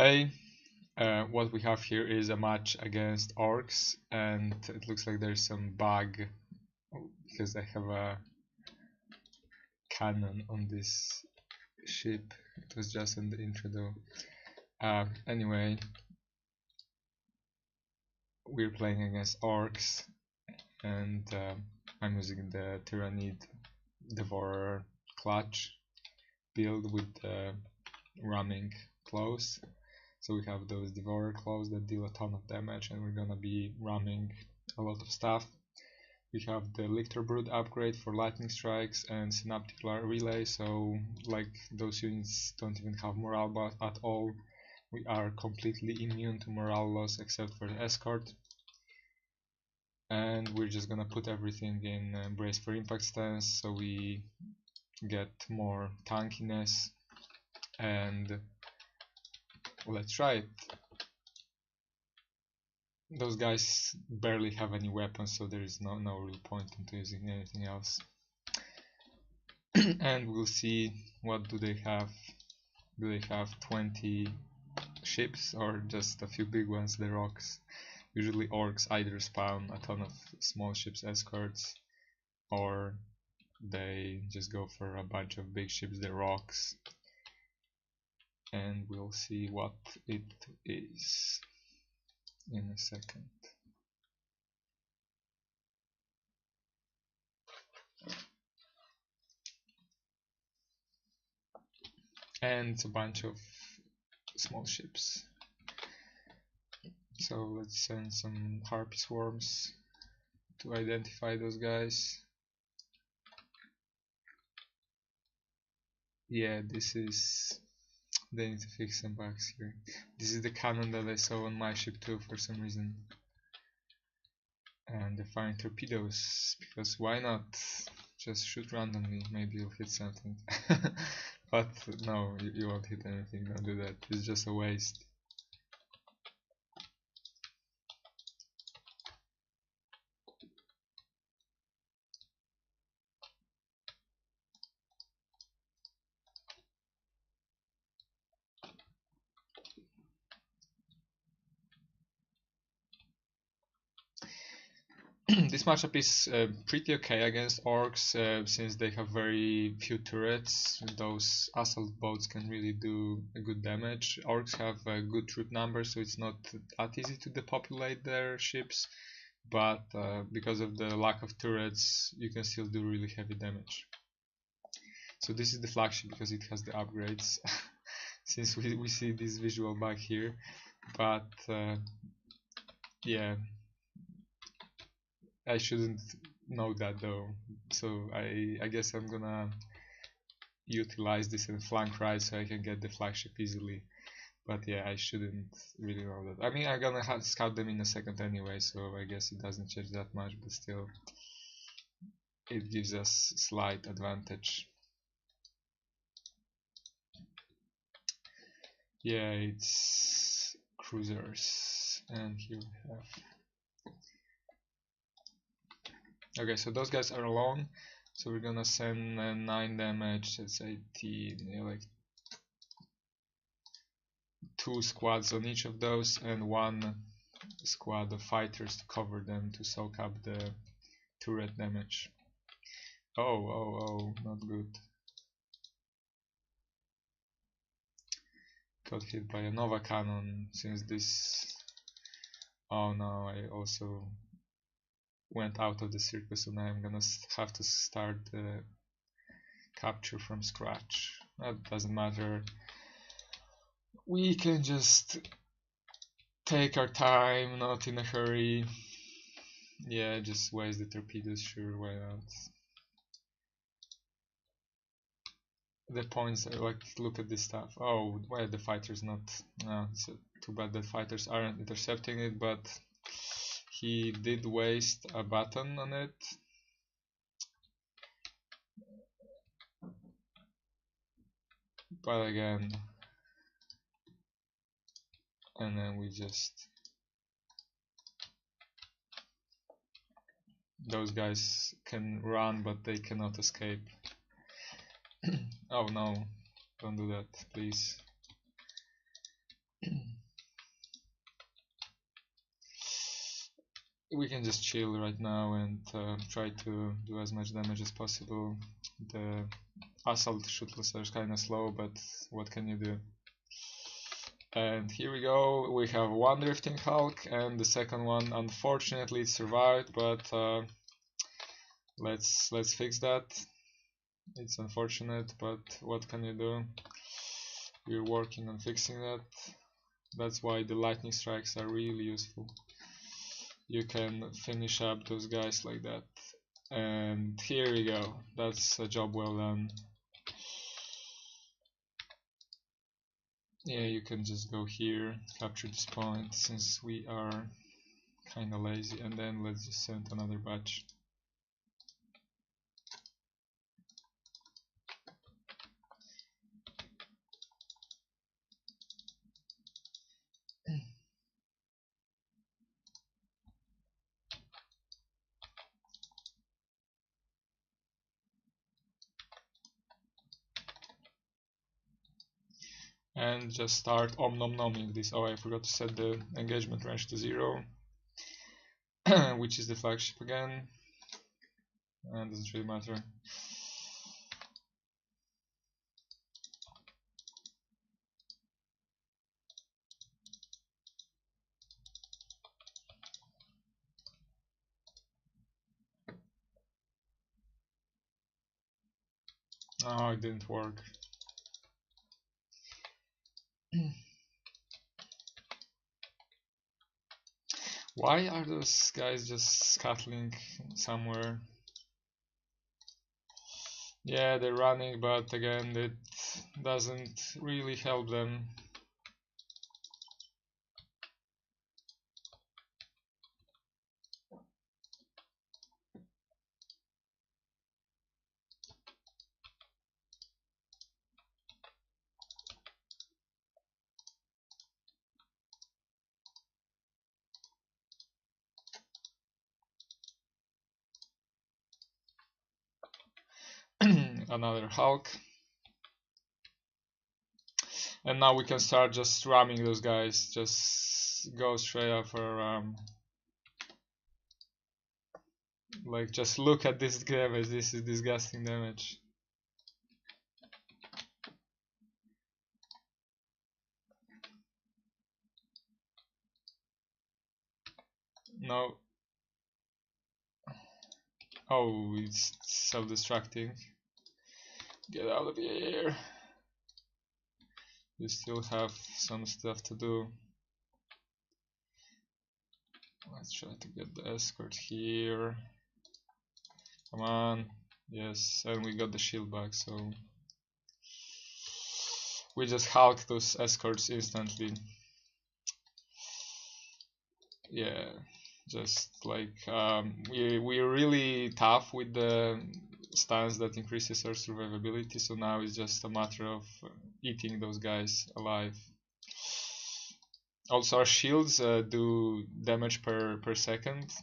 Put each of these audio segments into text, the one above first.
Hey, what we have here is a match against orcs, and it looks like there's some bug because I have a cannon on this ship. It was just in the intro though. Anyway, we're playing against orcs, and I'm using the Tyranid Devourer clutch build with the ramming claws. So we have those Devourer claws that deal a ton of damage, and we're gonna be ramming a lot of stuff. We have the Lictor Brood upgrade for lightning strikes and synaptic relay, so like those units don't even have morale buff at all. We are completely immune to morale loss except for the escort. And we're just gonna put everything in brace for impact stance so we get more tankiness, and let's try it. Those guys barely have any weapons, so there is no real point into using anything else. And we'll see what do they have. Do they have 20 ships or just a few big ones, the rocks? Usually orcs either spawn a ton of small ships escorts, or they just go for a bunch of big ships, the rocks. And we'll see what it is in a second. And it's a bunch of small ships. So let's send some harpy swarms to identify those guys. Yeah, this is... they need to fix some bugs here. This is the cannon that I saw on my ship too for some reason. And they're firing torpedoes, because why not just shoot randomly, maybe you'll hit something. But no, you won't hit anything, don't do that, it's just a waste. This matchup is pretty okay against orcs, since they have very few turrets. Those assault boats can really do a good damage. Orcs have a good troop number, so it's not that easy to depopulate their ships, but because of the lack of turrets you can still do really heavy damage. So this is the flagship because it has the upgrades. Since we see this visual bug here, but yeah, I shouldn't know that though, so I guess I'm gonna utilize this in flank right so I can get the flagship easily. But yeah, I shouldn't really know that. I mean, I'm gonna scout them in a second anyway, so I guess it doesn't change that much, but still it gives us slight advantage. Yeah, it's cruisers, and here we have... okay, so those guys are alone, so we're gonna send 9 damage, that's 18, yeah, like 2 squads on each of those, and 1 squad of fighters to cover them to soak up the turret damage. Oh, not good. Got hit by a Nova Cannon since this... oh no, I also went out of the circus, so now I'm gonna have to start the capture from scratch. That doesn't matter. We can just take our time, not in a hurry. Yeah, just waste the torpedoes, sure, why not? The points are like, look at this stuff. Oh, why are the fighters not... it's too bad that fighters aren't intercepting it, but he did waste a button on it. But again, and then we just... those guys can run, but they cannot escape. Oh no, don't do that, please. we can just chill right now and try to do as much damage as possible. The assault shootless are kinda slow, but what can you do? And here we go, we have one Drifting Hulk, and the second one unfortunately survived, but let's fix that. It's unfortunate, but what can you do? We're working on fixing that. That's why the lightning strikes are really useful. You can finish up those guys like that. And here we go, that's a job well done. Yeah, you can just go here, capture this point, since we are kinda lazy, and then let's just send another batch. And just start om-nom-nomming this. Oh, I forgot to set the engagement range to 0, which is the flagship again, and doesn't really matter. Oh, it didn't work. Why are those guys just scuttling somewhere? Yeah, they're running, but again, it doesn't really help them. Another Hulk. And now we can start just ramming those guys. Just go straight up for like, just look at this damage. This is disgusting damage. No. Oh, it's self-destructing. Get out of here. We still have some stuff to do. Let's try to get the escort here. Come on. Yes, and we got the shield back, so we just hulk those escorts instantly. Yeah, just like we're really tough with the stance that increases our survivability, so now it's just a matter of eating those guys alive. Also, our shields do damage per second.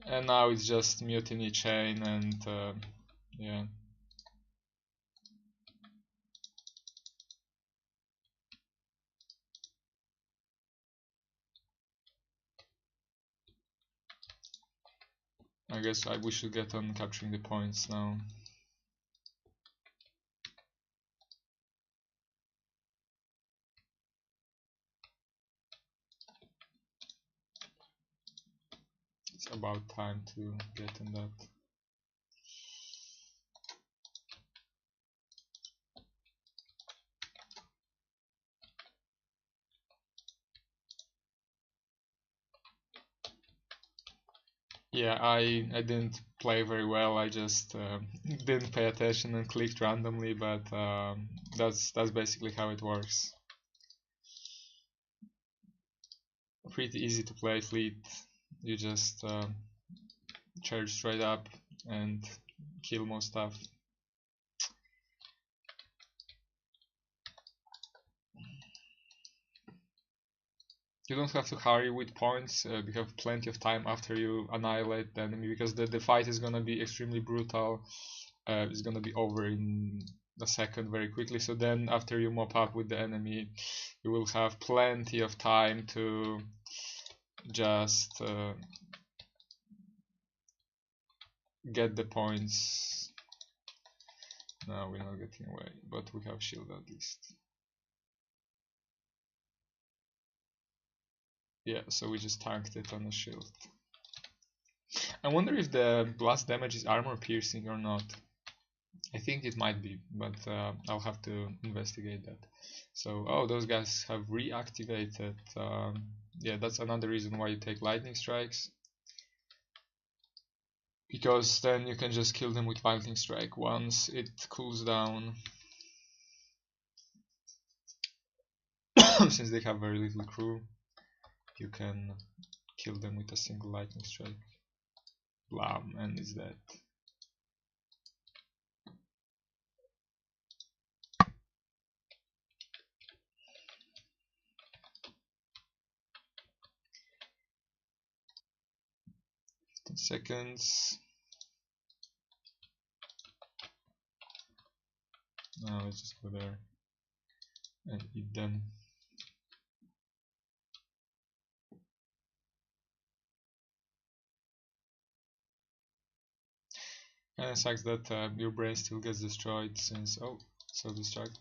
And now it's just mutiny chain, and yeah. I guess we should get on capturing the points now. It's about time to get on that. Yeah, I didn't play very well. I just didn't pay attention and clicked randomly, but that's basically how it works. Pretty easy to play fleet. You just charge straight up and kill most stuff. You don't have to hurry with points. You have plenty of time after you annihilate the enemy, because the fight is gonna be extremely brutal, is gonna be over in a second very quickly. So then after you mop up with the enemy, you will have plenty of time to just get the points. No, we're not getting away, but we have shield at least. Yeah, so we just tanked it on a shield. I wonder if the blast damage is armor piercing or not. I think it might be, but I'll have to investigate that. So, oh, those guys have reactivated. Yeah, that's another reason why you take lightning strikes. Because then you can just kill them with lightning strike once it cools down. Since they have very little crew, you can kill them with a single lightning strike. Blam, and it's dead. Seconds. Now let's just go there and eat them. And it sucks that your brain still gets destroyed since so distracted.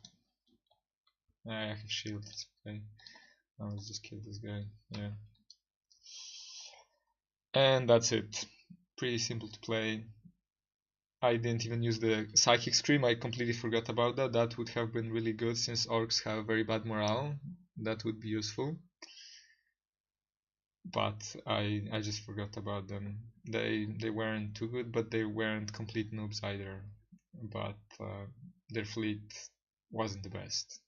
I have shield, it's okay. Now let's just kill this guy. Yeah. And that's it. Pretty simple to play. I didn't even use the Psychic Scream, I completely forgot about that. That would have been really good since orcs have very bad morale. That would be useful. But I just forgot about them. They weren't too good, but they weren't complete noobs either. But their fleet wasn't the best.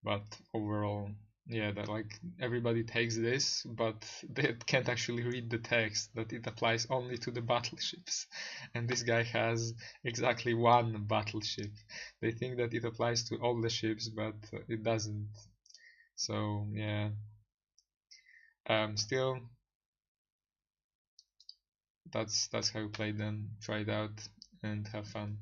But overall, yeah, that like everybody takes this, but they can't actually read the text that it applies only to the battleships. And this guy has exactly one battleship. They think that it applies to all the ships, but it doesn't. So yeah. Still, that's how you play them. Try it out and have fun.